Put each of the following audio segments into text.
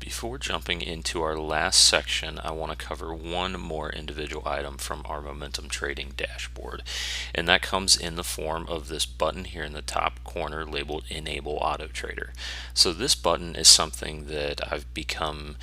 Before jumping into our last section, I want to cover one more individual item from our momentum trading dashboard, and that comes in the form of this button here in the top corner labeled Enable Auto Trader. So this button is something that I've become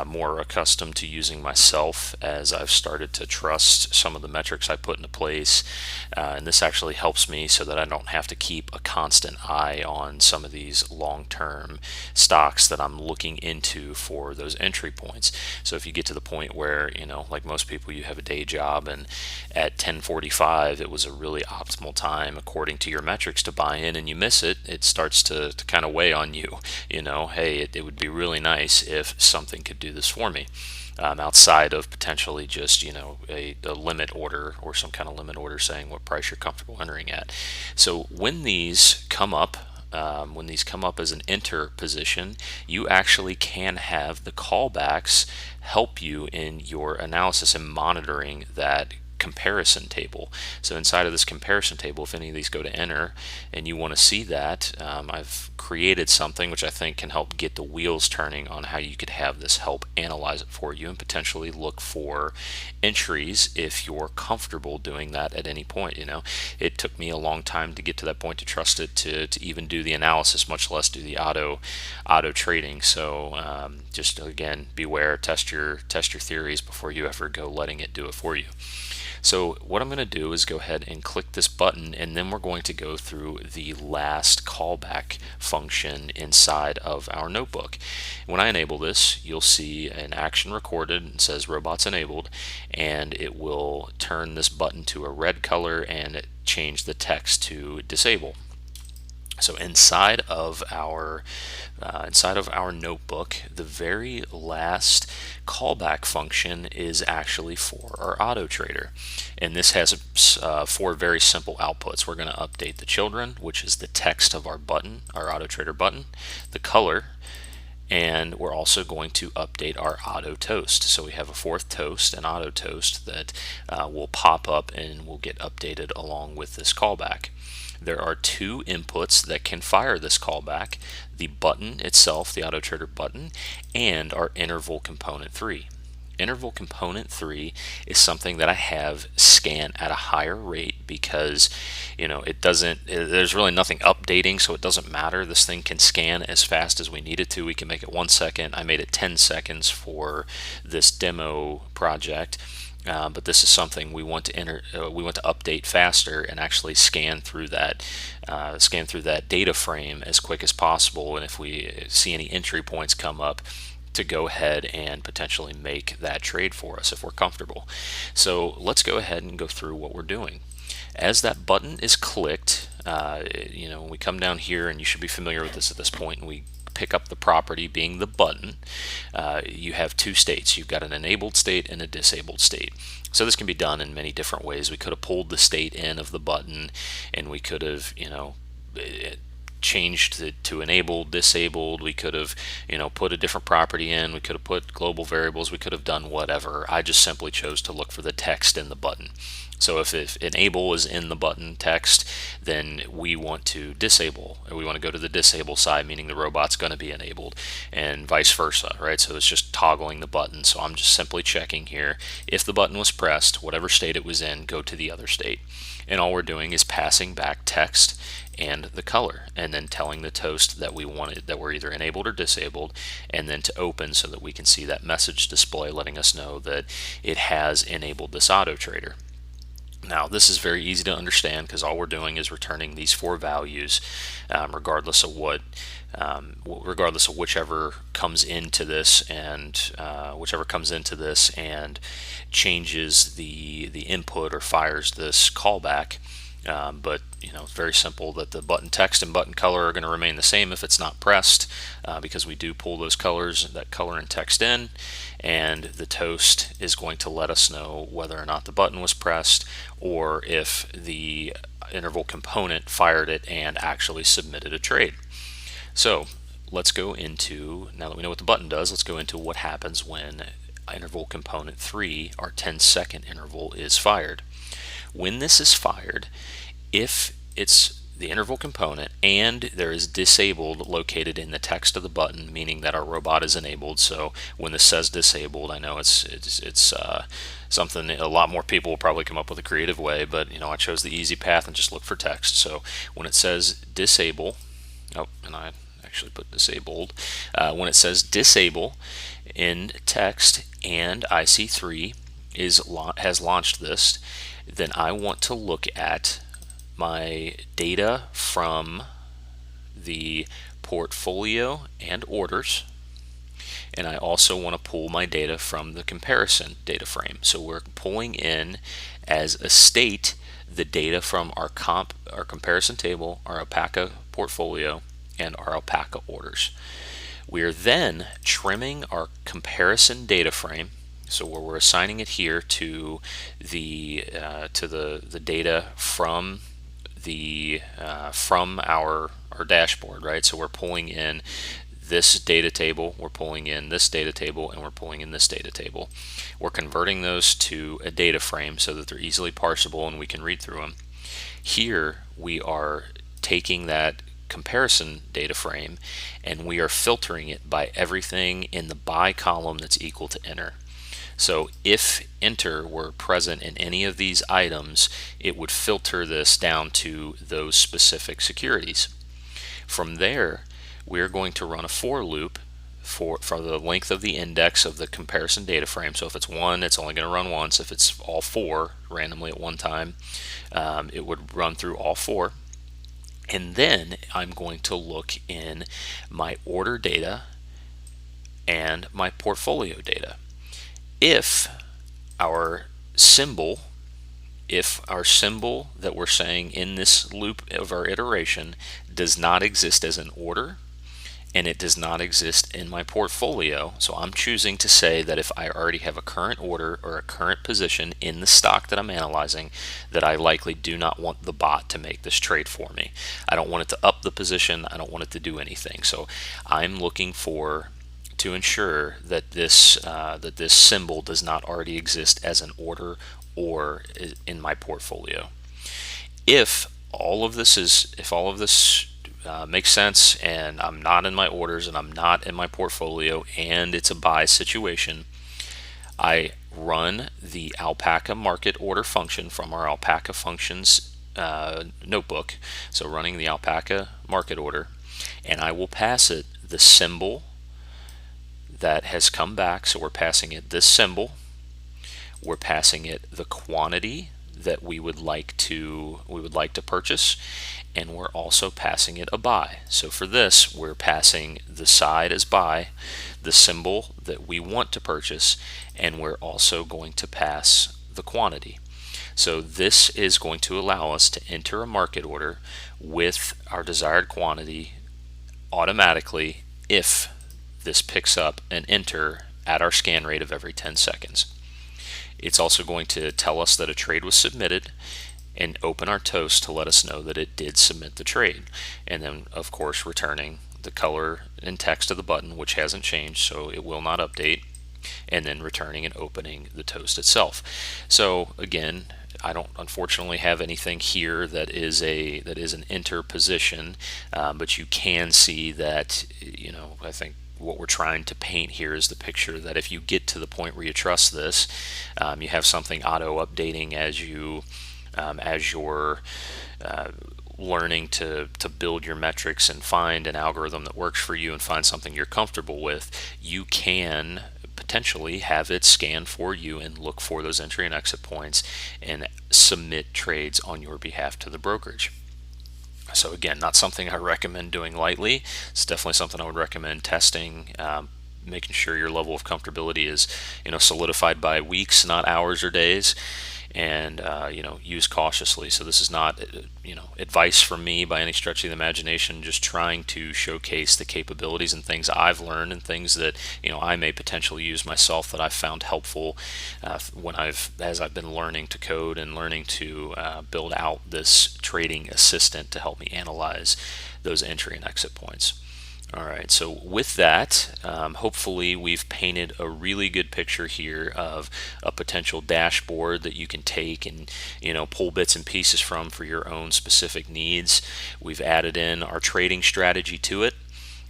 more accustomed to using myself as I've started to trust some of the metrics I put into place, and this actually helps me so that I don't have to keep a constant eye on some of these long-term stocks that I'm looking into for those entry points. So if you get to the point where, like most people, you have a day job and at 10:45 it was a really optimal time according to your metrics to buy in, and you miss it, it starts to kind of weigh on you. Hey, it would be really nice if something could do this for me. Outside of potentially just a limit order or some kind of limit order saying what price you're comfortable entering at. So when these come up as an enter position, you actually can have the callbacks help you in your analysis and monitoring that comparison table. So inside of this comparison table, if any of these go to enter and you want to see that, I've created something which I think can help get the wheels turning on how you could have this help analyze it for you and potentially look for entries if you're comfortable doing that at any point. It took me a long time to get to that point to trust it to even do the analysis, much less do the auto trading. So just again, beware, test your theories before you ever go letting it do it for you. So what I'm going to do is go ahead and click this button, and then we're going to go through the last callback function inside of our notebook. When I enable this, you'll see an action recorded. It says robots enabled, and it will turn this button to a red color and change the text to disable. So inside of our notebook, the very last callback function is actually for our auto trader, and this has 4 very simple outputs. We're going to update the children, which is the text of our button, our auto trader button, the color, and we're also going to update our auto toast. So we have a 4th toast, an auto toast, that will pop up and will get updated along with this callback. There are 2 inputs that can fire this callback: the button itself, the auto trader button, and our interval component 3. Interval component 3 is something that I have scan at a higher rate because there's really nothing updating, so it doesn't matter. This thing can scan as fast as we need it to. We can make it 1 second. I made it 10 seconds for this demo project. But this is something we want to update faster and actually scan through that data frame as quick as possible. And if we see any entry points come up, to go ahead and potentially make that trade for us if we're comfortable. So let's go ahead and go through what we're doing. As that button is clicked, we come down here, and you should be familiar with this at this point, and we pick up the property being the button. You have 2 states. You've got an enabled state and a disabled state. So this can be done in many different ways. We could have pulled the state in of the button, and we could have changed it to enabled, disabled. We could have put a different property in. We could have put global variables. We could have done whatever. I just simply chose to look for the text in the button. So if enable is in the button text, then we want to disable, or we want to go to the disable side, meaning the robot's going to be enabled, and vice versa, right? So it's just toggling the button. So I'm just simply checking here. If the button was pressed, whatever state it was in, go to the other state. And all we're doing is passing back text and the color, and then telling the toast that we wanted, that we're either enabled or disabled, and then to open so that we can see that message display letting us know that it has enabled this auto trader. Now this is very easy to understand because all we're doing is returning these 4 values, regardless of whichever comes into this and changes the input or fires this callback. But it's very simple that the button text and button color are going to remain the same if it's not pressed, because we do pull those colors, that color and text in, and the toast is going to let us know whether or not the button was pressed or if the interval component fired it and actually submitted a trade. So let's go into, now that we know what the button does, let's go into what happens when interval component 3, our 10-second interval, is fired. When this is fired, if it's the interval component, and there is disabled located in the text of the button, meaning that our robot is enabled. So when this says disabled, I know it's something a lot more people will probably come up with a creative way, but I chose the easy path and just look for text. So when it says disable, oh, and I actually put disabled. When it says disable in text and IC3 has launched this, then I want to look at my data from the portfolio and orders, and I also want to pull my data from the comparison data frame. So we're pulling in as a state the data from our comparison table, our alpaca portfolio, and our alpaca orders. We are then trimming our comparison data frame. So where we're assigning it here to the data from our dashboard, right? So we're pulling in this data table, we're pulling in this data table, and we're pulling in this data table. We're converting those to a data frame so that they're easily parsable and we can read through them. Here we are taking that comparison data frame and we are filtering it by everything in the by column that's equal to enter. So if enter were present in any of these items, it would filter this down to those specific securities. From there, we're going to run a for loop for the length of the index of the comparison data frame. So if it's 1, it's only going to run once. If it's all 4 randomly at one time, it would run through all 4. And then I'm going to look in my order data and my portfolio data. If our symbol that we're saying in this loop of our iteration does not exist as an order, and it does not exist in my portfolio, so I'm choosing to say that if I already have a current order or a current position in the stock that I'm analyzing, that I likely do not want the bot to make this trade for me. I don't want it to up the position, I don't want it to do anything. So I'm looking to ensure that this symbol does not already exist as an order or in my portfolio. If all of this makes sense and I'm not in my orders and I'm not in my portfolio and it's a buy situation, I run the alpaca market order function from our alpaca functions notebook. So running the alpaca market order, and I will pass it the symbol that has come back. So we're passing it this symbol, we're passing it the quantity that we would like to purchase, and we're also passing it a buy. So for this, we're passing the side as buy, the symbol that we want to purchase, and we're also going to pass the quantity. So this is going to allow us to enter a market order with our desired quantity automatically if this picks up an enter at our scan rate of every 10 seconds. It's also going to tell us that a trade was submitted and open our toast to let us know that it did submit the trade. And then, of course, returning the color and text of the button, which hasn't changed, so it will not update, and then returning and opening the toast itself. So again, I don't unfortunately have anything here that is an enter position, but you can see that, I think what we're trying to paint here is the picture that if you get to the point where you trust this, you have something auto updating as you're learning to build your metrics and find an algorithm that works for you and find something you're comfortable with, you can potentially have it scan for you and look for those entry and exit points and submit trades on your behalf to the brokerage. So again, not something I recommend doing lightly. It's definitely something I would recommend testing, making sure your level of comfortability is solidified by weeks, not hours or days, and use cautiously. So this is not advice from me by any stretch of the imagination, just trying to showcase the capabilities and things I've learned and things that I may potentially use myself that I've found helpful as I've been learning to code and learning to build out this trading assistant to help me analyze those entry and exit points. All right, so with that, hopefully we've painted a really good picture here of a potential dashboard that you can take and pull bits and pieces from for your own specific needs. We've added in our trading strategy to it.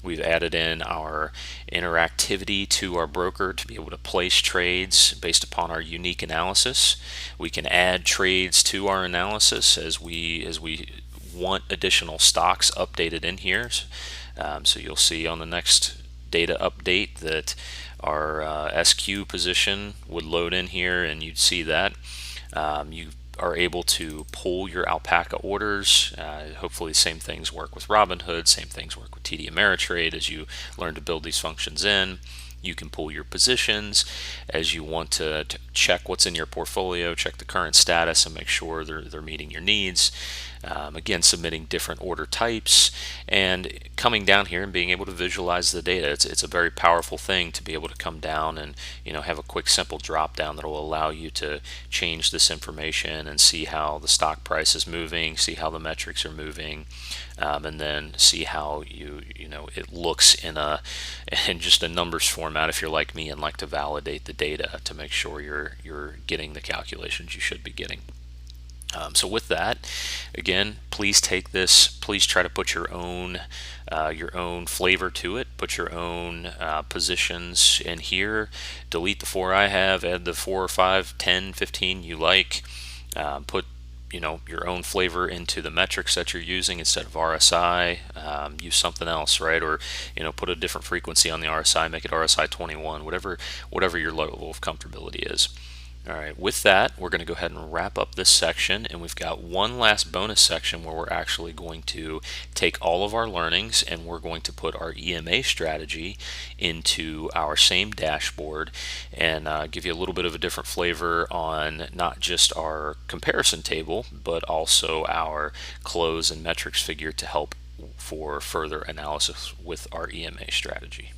We've added in our interactivity to our broker to be able to place trades based upon our unique analysis. We can add trades to our analysis as we want additional stocks updated in here. So you'll see on the next data update that our SQ position would load in here, and you'd see that. You are able to pull your alpaca orders. Hopefully same things work with Robinhood, same things work with TD Ameritrade as you learn to build these functions in. You can pull your positions as you want to check what's in your portfolio, check the current status, and make sure they're meeting your needs. Again, submitting different order types and coming down here and being able to visualize the data. It's a very powerful thing to be able to come down and have a quick simple drop down that will allow you to change this information and see how the stock price is moving, see how the metrics are moving, and then see how it looks in just a numbers format if you're like me and like to validate the data to make sure you're getting the calculations you should be getting. So with that, again, please take this. Please try to put your own flavor to it. Put your own positions in here. Delete the 4 I have. Add the 4 or 5, 10, 15 you like. Put your own flavor into the metrics that you're using instead of RSI. Use something else, right? Or put a different frequency on the RSI. Make it RSI 21. Whatever your level of comfortability is. All right, with that, we're going to go ahead and wrap up this section, and we've got one last bonus section where we're actually going to take all of our learnings and we're going to put our EMA strategy into our same dashboard and give you a little bit of a different flavor on not just our comparison table, but also our close and metrics figure to help for further analysis with our EMA strategy.